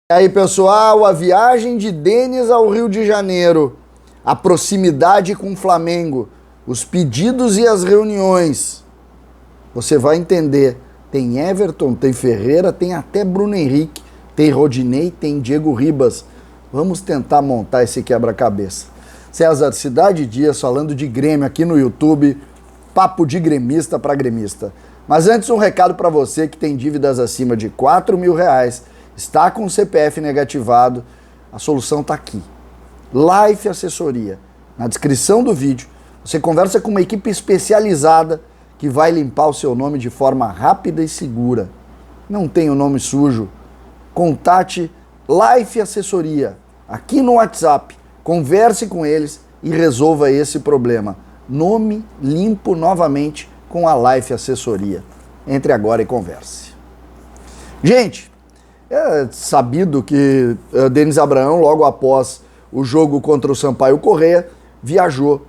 E aí, pessoal, a viagem de Denis ao Rio de Janeiro, a proximidade com o Flamengo, os pedidos e as reuniões. Você vai entender. Tem Everton, tem Ferreira, tem até Bruno Henrique, tem Rodinei, tem Diego Ribas. Vamos tentar montar esse quebra-cabeça. César, Cidade Dias falando de Grêmio aqui no YouTube, papo de gremista para gremista. Mas antes um recado para você que tem dívidas acima de R$4.000, está com o CPF negativado, a solução está aqui. Life Assessoria. Na descrição do vídeo, você conversa com uma equipe especializada que vai limpar o seu nome de forma rápida e segura. Não tem o nome sujo? Contate Life Assessoria aqui no WhatsApp. Converse com eles e resolva esse problema. Nome limpo novamente com a Life Assessoria. Entre agora e converse. Gente, é sabido que Denis Abraão, logo após o jogo contra o Sampaio Corrêa, viajou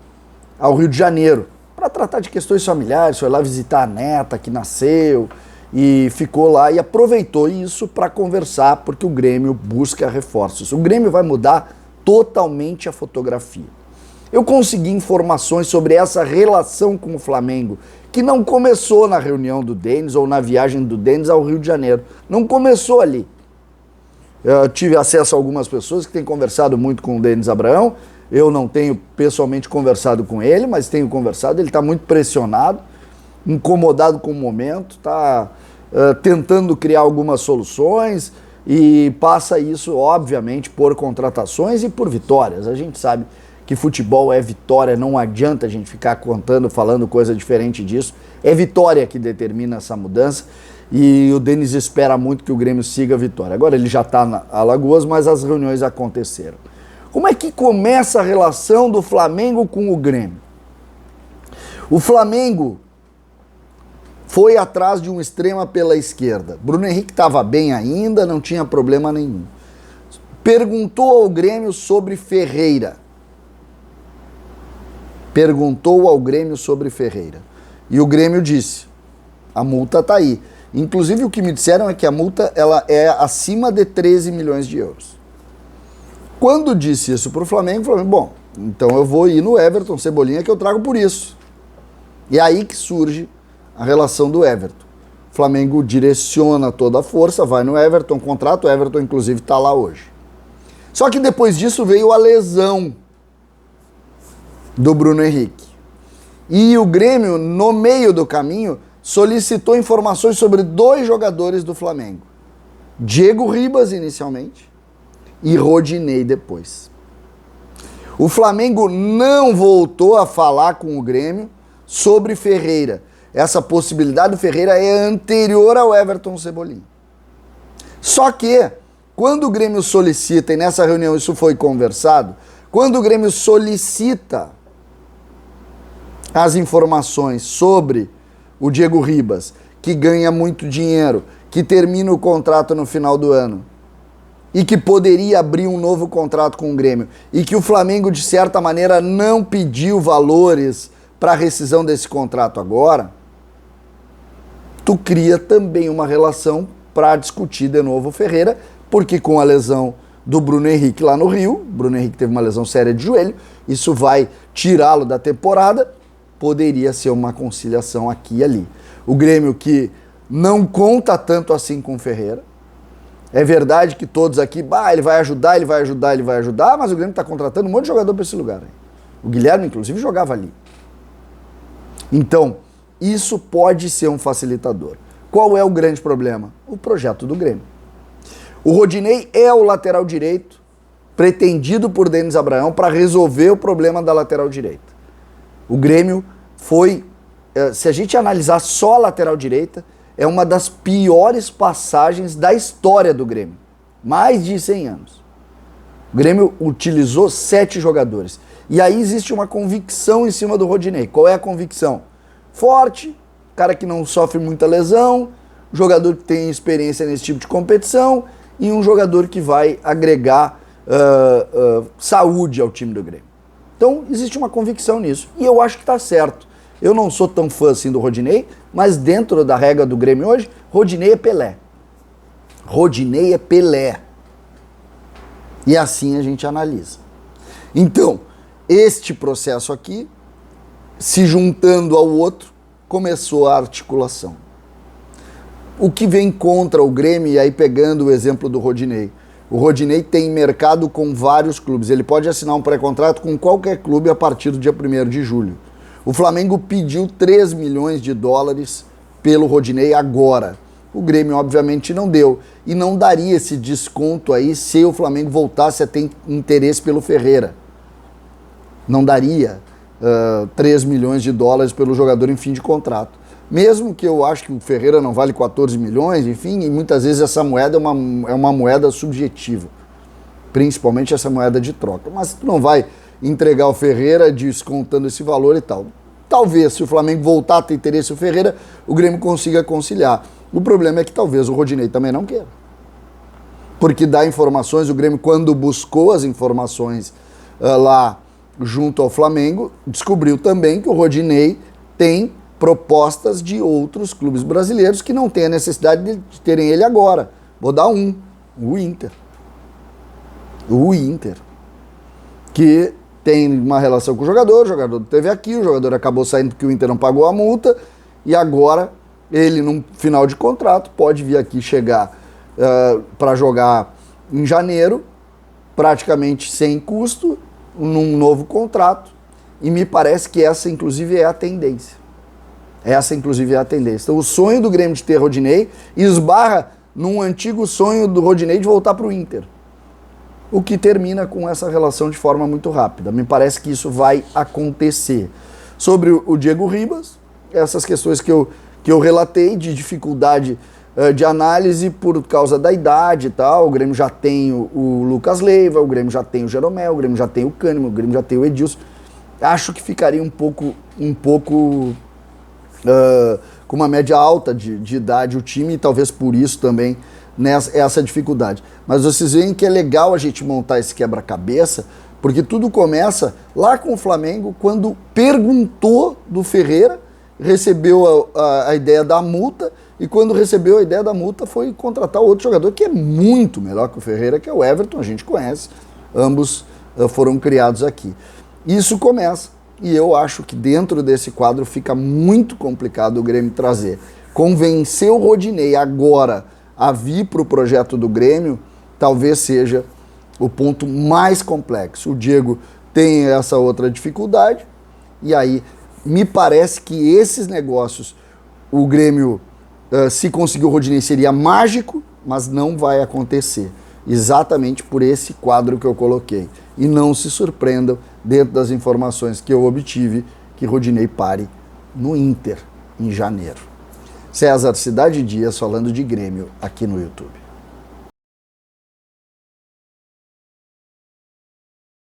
ao Rio de Janeiro para tratar de questões familiares, foi lá visitar a neta que nasceu e ficou lá e aproveitou isso para conversar, porque o Grêmio busca reforços. O Grêmio vai mudar totalmente a fotografia. Eu consegui informações sobre essa relação com o Flamengo, que não começou na reunião do Denis ou na viagem do Denis ao Rio de Janeiro. Não começou ali. Eu tive acesso a algumas pessoas que têm conversado muito com o Denis Abraão. Eu não tenho pessoalmente conversado com ele, mas tenho conversado. Ele está muito pressionado, incomodado com o momento, está tentando criar algumas soluções e passa isso, obviamente, por contratações e por vitórias. A gente sabe que futebol é vitória, não adianta a gente ficar contando, falando coisa diferente disso. É vitória que determina essa mudança e o Denis espera muito que o Grêmio siga a vitória. Agora ele já está na Alagoas, mas as reuniões aconteceram. Como é que começa a relação do Flamengo com o Grêmio? O Flamengo foi atrás de um extrema pela esquerda. Bruno Henrique estava bem ainda, não tinha problema nenhum. Perguntou ao Grêmio sobre Ferreira. E o Grêmio disse, a multa está aí. Inclusive o que me disseram é que a multa ela é acima de 13 milhões de euros. Quando disse isso para o Flamengo, bom, então eu vou ir no Everton Cebolinha que eu trago por isso. E é aí que surge a relação do Everton. O Flamengo direciona toda a força, vai no Everton, contrata, o Everton inclusive está lá hoje. Só que depois disso veio a lesão do Bruno Henrique. E o Grêmio, no meio do caminho, solicitou informações sobre dois jogadores do Flamengo. Diego Ribas, inicialmente, e Rodinei depois. O Flamengo não voltou a falar com o Grêmio sobre Ferreira. Essa possibilidade do Ferreira é anterior ao Everton Cebolinha. Só que, quando o Grêmio solicita, e nessa reunião isso foi conversado, quando o Grêmio solicita as informações sobre o Diego Ribas, que ganha muito dinheiro, que termina o contrato no final do ano e que poderia abrir um novo contrato com o Grêmio e que o Flamengo, de certa maneira, não pediu valores para a rescisão desse contrato agora, tu cria também uma relação para discutir de novo o Ferreira, porque com a lesão do Bruno Henrique lá no Rio, Bruno Henrique teve uma lesão séria de joelho, isso vai tirá-lo da temporada, poderia ser uma conciliação aqui e ali. O Grêmio que não conta tanto assim com o Ferreira. É verdade que todos aqui, ele vai ajudar, mas o Grêmio está contratando um monte de jogador para esse lugar. O Guilherme, inclusive, jogava ali. Então, isso pode ser um facilitador. Qual é o grande problema? O projeto do Grêmio. O Rodinei é o lateral direito pretendido por Denis Abraão para resolver o problema da lateral direita. O Grêmio foi, se a gente analisar só a lateral direita, é uma das piores passagens da história do Grêmio. Mais de 100 anos. O Grêmio utilizou 7 jogadores. E aí existe uma convicção em cima do Rodinei. Qual é a convicção? Forte, cara que não sofre muita lesão, jogador que tem experiência nesse tipo de competição e um jogador que vai agregar saúde ao time do Grêmio. Então, existe uma convicção nisso. E eu acho que está certo. Eu não sou tão fã assim do Rodinei, mas dentro da regra do Grêmio hoje, Rodinei é Pelé. Rodinei é Pelé. E assim a gente analisa. Então, este processo aqui, se juntando ao outro, começou a articulação. O que vem contra o Grêmio, e aí pegando o exemplo do Rodinei. O Rodinei tem mercado com vários clubes. Ele pode assinar um pré-contrato com qualquer clube a partir do dia 1º de julho. O Flamengo pediu 3 milhões de dólares pelo Rodinei agora. O Grêmio, obviamente, não deu. E não daria esse desconto aí se o Flamengo voltasse a ter interesse pelo Ferreira. Não daria 3 milhões de dólares pelo jogador em fim de contrato. Mesmo que eu acho que o Ferreira não vale 14 milhões, enfim, e muitas vezes essa moeda é uma moeda subjetiva. Principalmente essa moeda de troca. Mas tu não vai entregar o Ferreira descontando esse valor e tal. Talvez, se o Flamengo voltar a ter interesse no Ferreira, o Grêmio consiga conciliar. O problema é que talvez o Rodinei também não queira. Porque dá informações, o Grêmio, quando buscou as informações lá junto ao Flamengo, descobriu também que o Rodinei tem propostas de outros clubes brasileiros que não têm a necessidade de terem ele agora. Vou dar um, o Inter. O Inter, que tem uma relação com o jogador esteve aqui, o jogador acabou saindo porque o Inter não pagou a multa, e agora ele, num final de contrato, pode vir aqui chegar para jogar em janeiro, praticamente sem custo, num novo contrato, e me parece que essa, inclusive, é a tendência. Então, o sonho do Grêmio de ter Rodinei esbarra num antigo sonho do Rodinei de voltar para o Inter. O que termina com essa relação de forma muito rápida. Me parece que isso vai acontecer. Sobre o Diego Ribas, essas questões que eu relatei de dificuldade de análise por causa da idade e tal. O Grêmio já tem o Lucas Leiva, o Grêmio já tem o Jeromel, o Grêmio já tem o Kahneman, o Grêmio já tem o Edilson. Acho que ficaria um pouco com uma média alta de idade o time, e talvez por isso também essa dificuldade. Mas vocês veem que é legal a gente montar esse quebra-cabeça, porque tudo começa lá com o Flamengo, quando perguntou do Ferreira, recebeu a ideia da multa, e quando recebeu a ideia da multa foi contratar outro jogador que é muito melhor que o Ferreira, que é o Everton, a gente conhece, ambos foram criados aqui. Isso começa. E eu acho que dentro desse quadro fica muito complicado o Grêmio trazer. Convencer o Rodinei agora a vir para o projeto do Grêmio talvez seja o ponto mais complexo. O Diego tem essa outra dificuldade, e aí me parece que esses negócios, o Grêmio, se conseguir o Rodinei, seria mágico, mas não vai acontecer. Exatamente por esse quadro que eu coloquei. E não se surpreendam, dentro das informações que eu obtive, que Rodinei pare no Inter em janeiro. César Cidade Dias falando de Grêmio aqui no YouTube.